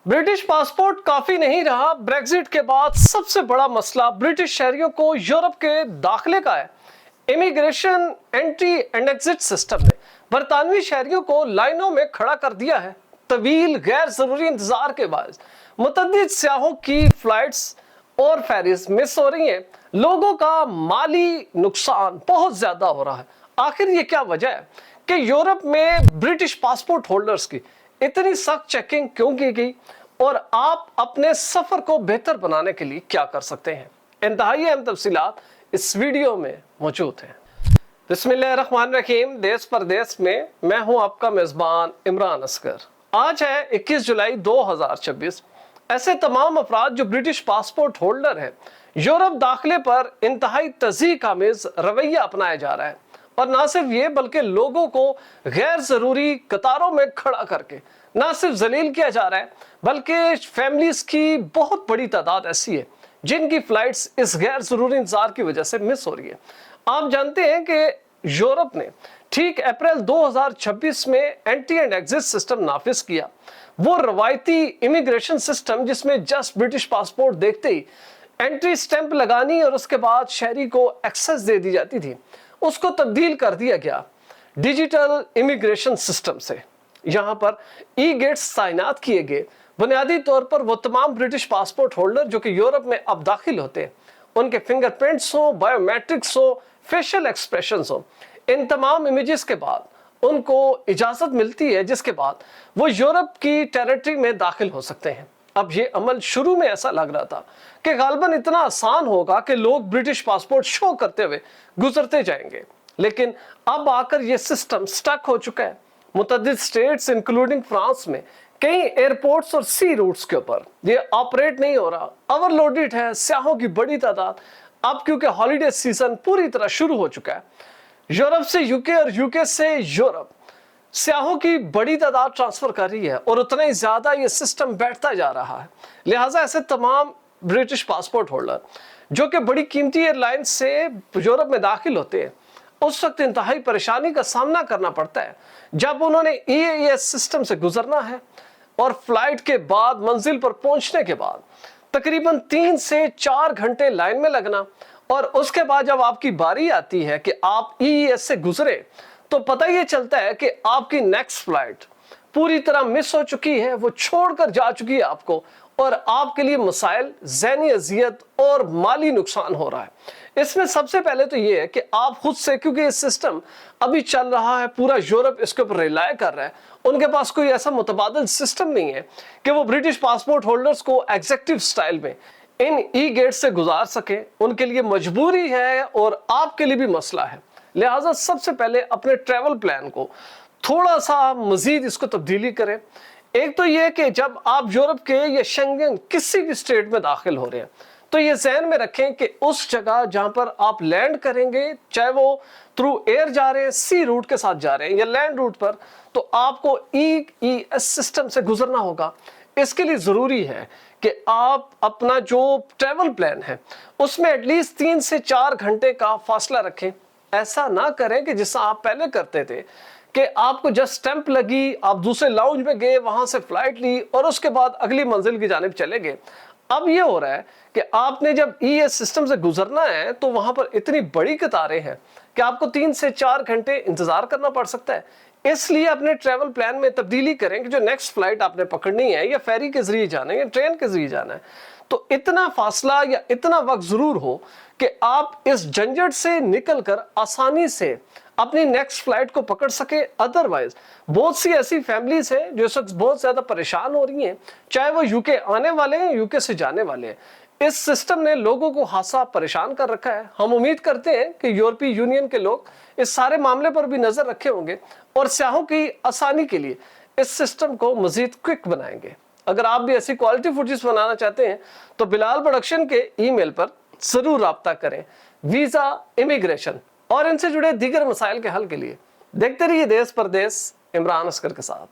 British passport काफी नहीं रहा। ब्रेक्जिट के बाद सबसे बड़ा मसला ब्रिटिश शहरियों को यूरोप के दाखिले का है। Immigration entry and exit system ने बरतानवी शहरियों को लाइनों में खड़ा कर दिया है। तवील गैर जरूरी इंतजार के बाद मुतअद्दिद सियाहों की फ्लाइट्स और फेरीज मिस हो रही हैं। लोगों का माली नुकसान बहुत ज्यादा हो रहा है। आखिर ये क्या वजह है कि यूरोप में ब्रिटिश पासपोर्ट होल्डर्स की इतनी सख्त चेकिंग क्यों की गई, और आप अपने सफर को बेहतर बनाने के लिए क्या कर सकते हैं? इंतहाई अहम तफसीलात इस वीडियो में मौजूद हैं। बिस्मिल्लाहिर्रहमानिर्रहीम। देश परदेश में मैं हूं आपका मेजबान इमरान असगर। आज है 21 जुलाई 2026। ऐसे तमाम अफराद जो ब्रिटिश पासपोर्ट होल्डर हैं, यूरोप दाखिले पर इंतहाई तज़ीक आमेज रवैया अपनाया जा रहा है। और ना सिर्फ ये बल्कि लोगों को गैर जरूरी कतारों में खड़ा करके ना सिर्फ जलील किया जा रहा है, बल्कि फैमिलीज की बहुत बड़ी तादाद ऐसी है जिनकी फ्लाइट्स इस गैर जरूरी इंतजार की वजह से मिस हो रही है। आप जानते हैं कि यूरोप ने ठीक अप्रैल 2026 में एंट्री एंड एग्जिट सिस्टम नाफिज किया। वो रवायती इमिग्रेशन सिस्टम जिसमें जस्ट ब्रिटिश पासपोर्ट देखते ही एंट्री स्टैंप लगानी और उसके बाद शहरी को एक्सेस दे दी जाती थी, उसको तब्दील कर दिया गया डिजिटल इमिग्रेशन सिस्टम से। यहां पर ई गेट्स तैनात किए गए। बुनियादी तौर पर वो तमाम ब्रिटिश पासपोर्ट होल्डर जो कि यूरोप में अब दाखिल होते हैं, उनके फिंगरप्रिंट्स हो, बायोमेट्रिक्स हो, फेशियल एक्सप्रेशंस हो, इन तमाम इमेजेस के बाद उनको इजाजत मिलती है, जिसके बाद वो यूरोप की टेरिटरी में दाखिल हो सकते हैं। अब ये अमल शुरू में ऐसा लग रहा था कि गालबन इतना आसान होगा कि लोग ब्रिटिश पासपोर्ट शो करते हुए गुजरते जाएंगे, लेकिन अब आकर ये सिस्टम स्टक हो चुका है। मुतअद्दिद स्टेट्स इंक्लूडिंग फ्रांस में कई एयरपोर्ट्स और सी रूट्स के ऊपर ये ऑपरेट नहीं हो रहा। ओवरलोडेड है, सियाहों की बड़ी तादाद। अब क्योंकि हॉलीडे सीजन पूरी तरह शुरू हो चुका है, यूरोप से यूके और यूके से यूरोप सियाहों की बड़ी तादाद ट्रांसफर कर रही है और उतना ही ज्यादा ये सिस्टम बैठता जा रहा है। लिहाजा ऐसे तमाम ब्रिटिश पासपोर्ट होल्डर जो कि बड़ी कीमती एयरलाइन से यूरोप में दाखिल होते हैं, उस वक्त इंतहाई परेशानी का सामना करना पड़ता है जब उन्होंने EAS सिस्टम से गुजरना है और फ्लाइट के बाद मंजिल पर पहुंचने के बाद तकरीबन 3 से 4 घंटे लाइन में लगना, और उसके बाद जब आपकी बारी आती है कि आप EAS से गुजरे तो पता ये चलता है कि आपकी नेक्स्ट फ्लाइट पूरी तरह मिस हो चुकी है, वो छोड़कर जा चुकी है आपको, और आपके लिए मसाइल, ज़हनी अजियत और माली नुकसान हो रहा है। इसमें सबसे पहले तो ये है कि आप खुद से, क्योंकि ये सिस्टम अभी चल रहा है, पूरा यूरोप इसके ऊपर रिलाय कर रहा है, उनके पास कोई ऐसा मुतबादल सिस्टम नहीं है कि वो ब्रिटिश पासपोर्ट होल्डर्स को एग्जेक्टिव स्टाइल में इन ई गेट से गुजार सके। उनके लिए मजबूरी है और आपके लिए भी मसला है। लिहाजा सबसे पहले अपने ट्रैवल प्लान को थोड़ा सा मजीद इसको तब्दीली करें। एक तो ये कि जब आप यूरोप के या शेंगन किसी भी स्टेट में दाखिल हो रहे हैं तो ये ज़हन में रखें कि उस जगह जहां पर आप लैंड करेंगे, चाहे वो थ्रू एयर जा रहे हैं, सी रूट के साथ जा रहे हैं या लैंड रूट पर, तो आपको EES सिस्टम से गुजरना होगा। इसके लिए ज़रूरी है कि आप अपना जो ट्रैवल प्लान है उसमें एटलीस्ट 3 से 4 घंटे का फासला रखें। ऐसा ना करें कि जैसा आप पहले करते थे कि आपको जस्ट स्टैंप लगी, आप दूसरे लाउंज में गए, वहां से फ्लाइट ली और उसके बाद अगली मंजिल की जानिब चले गए। अब ये हो रहा है कि आपने जब EAS सिस्टम से गुजरना है तो वहां पर इतनी बड़ी कतारें हैं कि आपको 3 से 4 घंटे इंतजार करना पड़ सकता है। इसलिए अपने ट्रैवल प्लान में तब्दीली करें कि जो नेक्स्ट फ्लाइट आपने पकड़नी है या फेरी के जरिए जाना है या ट्रेन के जरिए जाना है, तो इतना फासला या इतना वक्त जरूर हो कि आप इस झंझट से निकलकर आसानी से अपनी नेक्स्ट फ्लाइट को पकड़ सके। अदरवाइज बहुत सी ऐसी फैमिलीज हैं जो इस वक्त बहुत ज्यादा परेशान हो रही हैं, चाहे वो यूके आने वाले हैं, यूके से जाने वाले हैं। इस सिस्टम ने लोगों को खासा परेशान कर रखा है। हम उम्मीद करते हैं कि यूरोपीय यूनियन के लोग इस सारे मामले पर भी नजर रखे होंगे और सियाहों की आसानी के लिए इस सिस्टम को मजीद क्विक बनाएंगे। अगर आप भी ऐसी क्वालिटी फुटेज बनाना चाहते हैं तो बिलाल प्रोडक्शन के ईमेल पर जरूर राब्ता करें। वीजा, इमिग्रेशन और इनसे जुड़े दीगर मसाइल के हल के लिए देखते रहिए देश परदेश इमरान असगर के साथ।